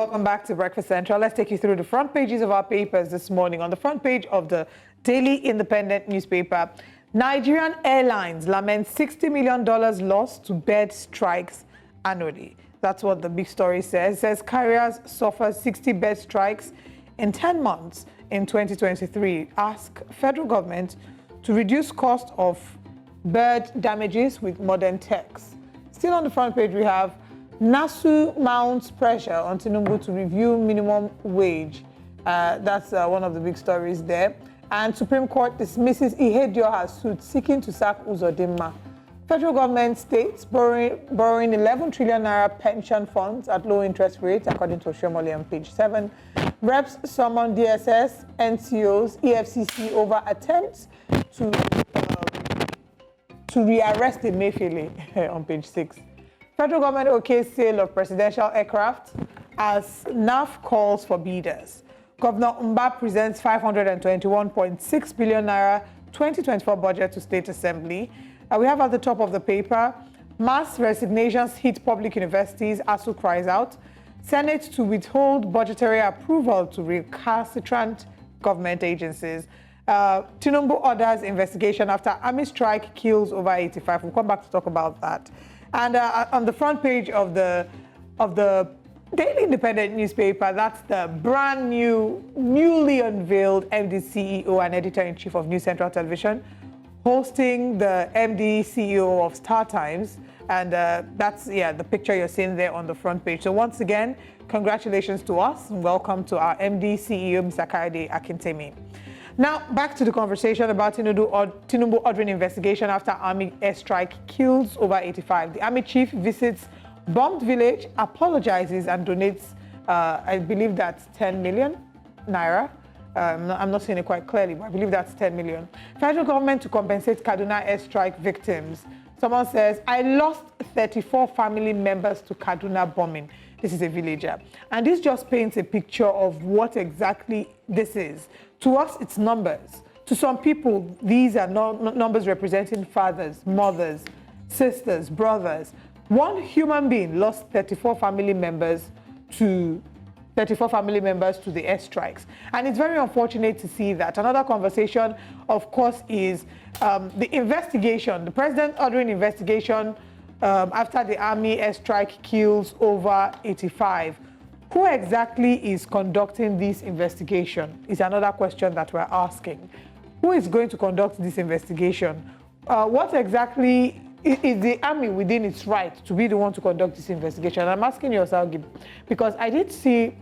Welcome back to Breakfast Central. Let's take you through the front pages of our papers this morning. On the front page of the Daily Independent newspaper, Nigerian Airlines laments $60 million loss to bed strikes annually. That's what the big story says. It says carriers suffer 60 bed strikes in 10 months in 2023. Ask federal government to reduce cost of bird damages with modern techs. Still on the front page, we have NASU mounts pressure on Tinubu to review minimum wage. That's one of the big stories there. And Supreme Court dismisses Ihedioha's suit seeking to sack Uzodinma. Federal government states borrowing 11 trillion naira pension funds at low interest rates, according to Oshomole on page 7. Reps summon DSS, NCOs, EFCC over attempts to rearrest Emefiele on page 6. Federal government okays sale of presidential aircraft as NAF calls for bidders. Governor Mba presents 521.6 billion naira 2024 budget to State Assembly. We have at the top of the paper, mass resignations hit public universities, ASU cries out. Senate to withhold budgetary approval to recalcitrant government agencies. Tinubu orders investigation after army strike kills over 85. We'll come back to talk about that. And on the front page of the Daily Independent newspaper, that's the brand new, newly unveiled MD CEO and editor-in-chief of News Central Television, hosting the MD CEO of Star Times. And that's, the picture you're seeing there on the front page. So once again, congratulations to us and welcome to our MD CEO, Mr. Kayode Akintemi. Now, back to the conversation about Tinubu ordering investigation after army airstrike kills over 85. The army chief visits bombed village, apologizes and donates, I believe that's 10 million naira. I'm not saying it quite clearly, but I believe that's 10 million. Federal government to compensate Kaduna airstrike victims. Someone says, I lost 34 family members to Kaduna bombing. This is a villager. And this just paints a picture of what exactly this is. To us, it's numbers. To some people, these are numbers representing fathers, mothers, sisters, brothers. One human being lost 34 family members to the airstrikes. And it's very unfortunate to see that. Another conversation, of course, is the investigation. The president ordering investigation after the army airstrike kills over 85. Who exactly is conducting this investigation is another question that we're asking. Who is going to conduct this investigation? What exactly is the army within its right to be the one to conduct this investigation? I'm asking you, Osarogie, because I did see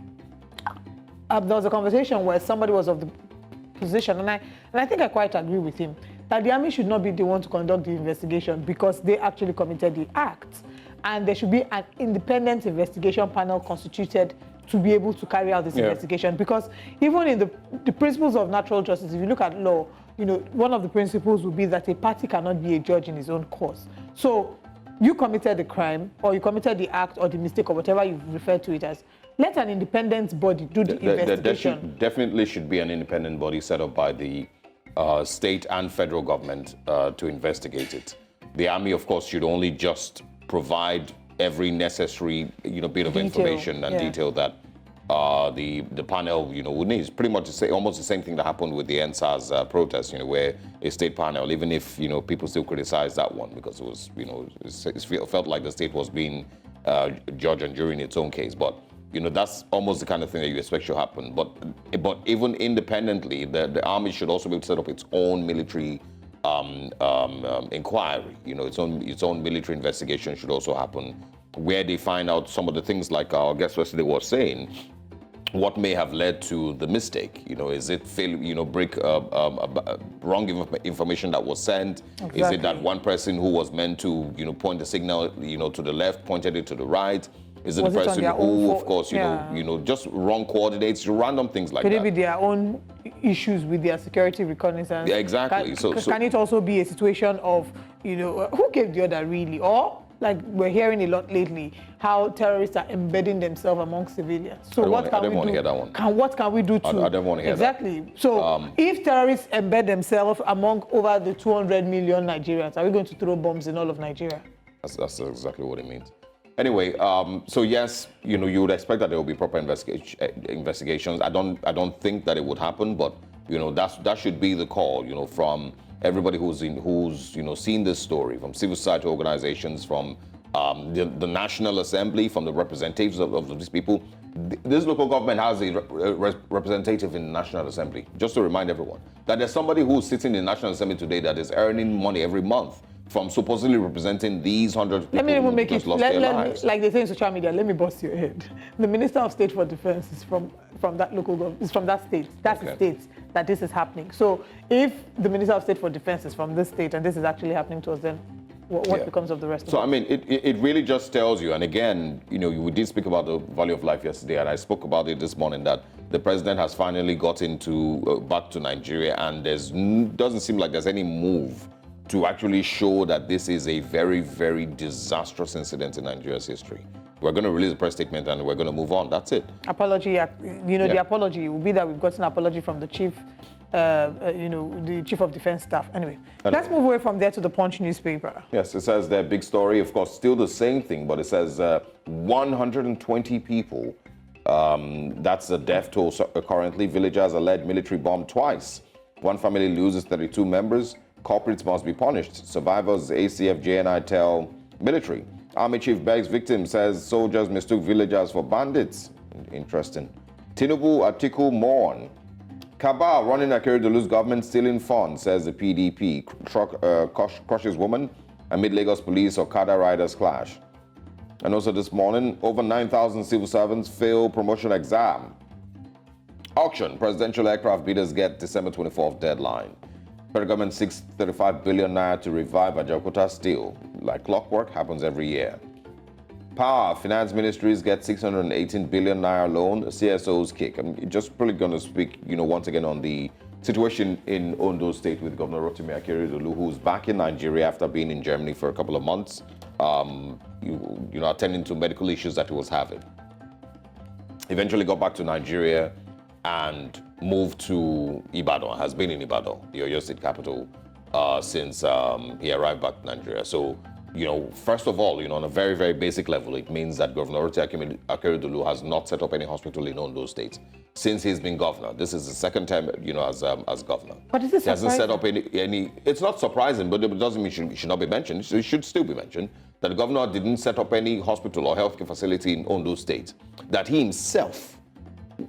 there was a conversation where somebody was of the position, and I think I quite agree with him, that the army should not be the one to conduct the investigation because they actually committed the act. And there should be an independent investigation panel constituted to be able to carry out this investigation. Because even in the principles of natural justice, if you look at law, one of the principles would be that a party cannot be a judge in his own cause. So you committed the crime, or you committed the act, or the mistake, or whatever you refer to it as. Let an independent body do the investigation. There definitely should be an independent body set up by the state and federal government to investigate it. The army, of course, should only just provide every necessary bit of information and detail that the panel would need. It's pretty much almost the same thing that happened with the NSAS protest, where a state panel, even if people still criticize that one because it was it felt like the state was being judge and jury in its own case, but that's almost the kind of thing that you expect should happen. But even independently, the army should also be able to set up its own military inquiry. Its own military investigation should also happen, where they find out some of the things like our guest yesterday was saying. What may have led to the mistake? Is it wrong information that was sent? Exactly. Is it that one person who was meant to point the signal to the left pointed it to the right? Is it the person who, of course, just wrong coordinates, random things like that? Could it be their own issues with their security reconnaissance? Yeah, exactly. Can it also be a situation of, who gave the order really? Or, like we're hearing a lot lately, how terrorists are embedding themselves among civilians. So what can we do? I don't want to hear that one. What can we do to... I don't want to hear that. Exactly. So if terrorists embed themselves among over the 200 million Nigerians, are we going to throw bombs in all of Nigeria? That's exactly what it means. Anyway, so yes, you know, you would expect that there will be proper investigations. I don't think that it would happen, but you know, that should be the call, you know, from everybody who's you know, seen this story, from civil society organizations, from the National Assembly, from the representatives of these people. This local government has a representative in the National Assembly. Just to remind everyone that there's somebody who's sitting in the National Assembly today that is earning money every month from supposedly representing these hundreds of people. Let me even make who just it, lost their lives. like they say in social media, let me bust your head. The Minister of State for Defense is from that local government, is from that state. That's the state that this is happening. So if the Minister of State for Defense is from this state and this is actually happening to us, then what becomes of the rest of us? So, I mean, it really just tells you, and again, you know, we did speak about the value of life yesterday, and I spoke about it this morning, that the president has finally gotten back to Nigeria, and doesn't seem like there's any move to actually show that this is a very, very disastrous incident in Nigeria's history. We're going to release a press statement and we're going to move on. That's it. Apology, you know, the apology will be that we've got an apology from the chief, you know, the chief of defense staff. Anyway, let's move away from there to the Punch newspaper. Yes, it says their big story, of course, still the same thing, but it says 120 people. That's the death toll currently. Villagers alleged military bomb twice. One family loses 32 members. Culprits must be punished. Survivors, ACF, JNI tell military. Army chief begs victim, says soldiers mistook villagers for bandits. Interesting. Tinubu, Atiku mourn. Cabal running Akeredolu's government stealing funds, says the PDP. Truck crushes woman amid Lagos police Okada riders clash. And also this morning, over 9,000 civil servants fail promotion exam. Auction, presidential aircraft bidders get December 24th deadline. Federal government seeks 35 billion naira to revive Ajaokuta Steel. Like clockwork, happens every year. Power, finance ministries get 618 billion naira loan. CSOs kick. I'm just probably going to speak, you know, once again on the situation in Ondo State with Governor Rotimi Akeredolu, who's back in Nigeria after being in Germany for a couple of months, you know, attending to medical issues that he was having. Eventually got back to Nigeria and moved to Ibadan, has been in Ibadan, the Oyo State capital, since he arrived back to Nigeria. So, you know, first of all, you know, on a very, very basic level, it means that Governor Rotimi Akeredolu has not set up any hospital in Ondo State since he's been governor. This is the second time, you know, as governor. But is this he hasn't set up any. It's not surprising, but it doesn't mean it should not be mentioned. It should still be mentioned that the governor didn't set up any hospital or healthcare facility in Ondo State, that he himself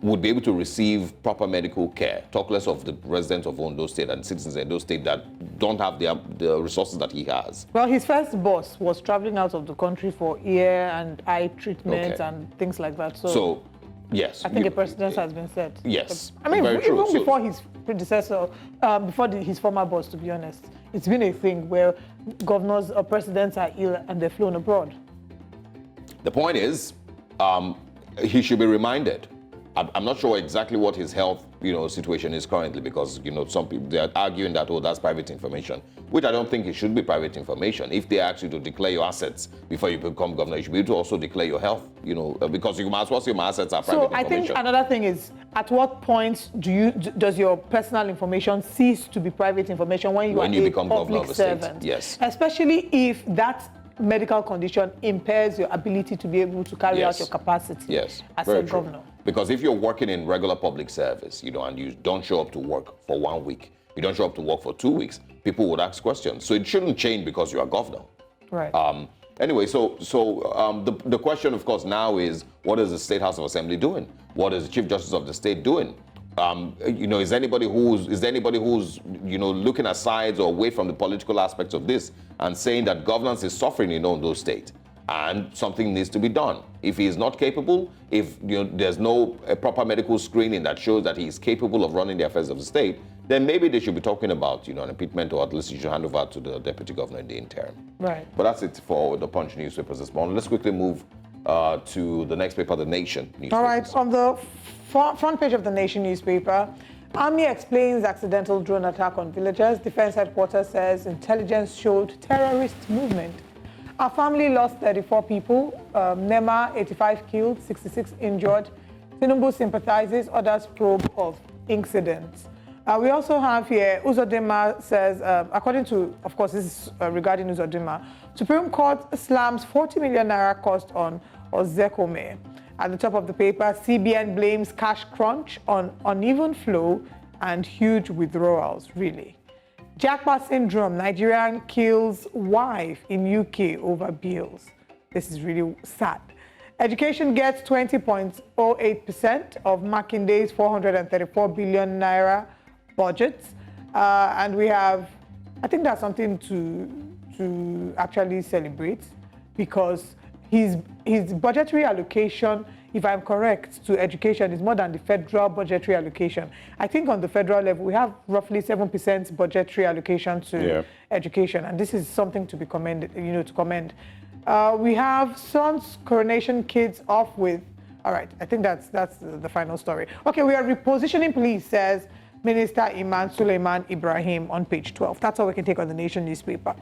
would be able to receive proper medical care, talk less of the residents of Ondo State and citizens of Ondo State that don't have the resources that he has. Well, his first boss was traveling out of the country for ear and eye treatments and things like that. So yes. I think a precedent has been set. Yes. I mean, very even true. before his predecessor, his former boss, to be honest, it's been a thing where governors or presidents are ill and they're flown abroad. The point is, he should be reminded. I'm not sure exactly what his health, you know, situation is currently, because, you know, some people, they are arguing that, oh, that's private information, which I don't think it should be private information. If they ask you to declare your assets before you become governor, you should be able to also declare your health, you know, because you might as well say my assets are private information. So I think another thing is, at what point does your personal information cease to be private information when you become governor of a servant? state? Yes. Especially if that medical condition impairs your ability to be able to carry out your capacity as a governor. Because if you're working in regular public service, you know, and you don't show up to work for 1 week, you don't show up to work for 2 weeks, people would ask questions. So it shouldn't change because you're a governor. Right. Anyway, so the question, of course, now is, what is the State House of Assembly doing? What is the Chief Justice of the State doing? You know, is there anybody who's you know, looking aside or away from the political aspects of this and saying that governance is suffering in Ondo State and something needs to be done? If he is not capable, if, you know, there's no proper medical screening that shows that he is capable of running the affairs of the state, then maybe they should be talking about, you know, an impeachment, or at least you should hand over to the deputy governor in the interim. Right. But that's it for the Punch newspapers this morning. Let's quickly move to the next paper, The Nation newspaper. All right, on the front page of The Nation newspaper, Army explains accidental drone attack on villagers. Defense headquarters says intelligence showed terrorist movement. Our family lost 34 people. Nema, 85 killed, 66 injured. Tinubu sympathizes, others probe of incidents. We also have here, Uzodinma says, according to, of course, this is regarding Uzodinma, Supreme Court slams 40 million naira cost on Ozekome. At the top of the paper, CBN blames cash crunch on uneven flow and huge withdrawals, really. Jackpot syndrome, Nigerian kills wife in UK over bills. This is really sad. Education gets 20.08% of Makinde's 434 billion naira budget. And we have, I think that's something to actually celebrate, because his budgetary allocation, if I'm correct, to education is more than the federal budgetary allocation. I think on the federal level, we have roughly 7% budgetary allocation to education, and this is something to be commended, to commend. We have son's coronation kids off with, all right, I think that's the final story. Okay, we are repositioning police, says Minister Iman Suleiman Ibrahim on page 12. That's all we can take on the Nation newspaper.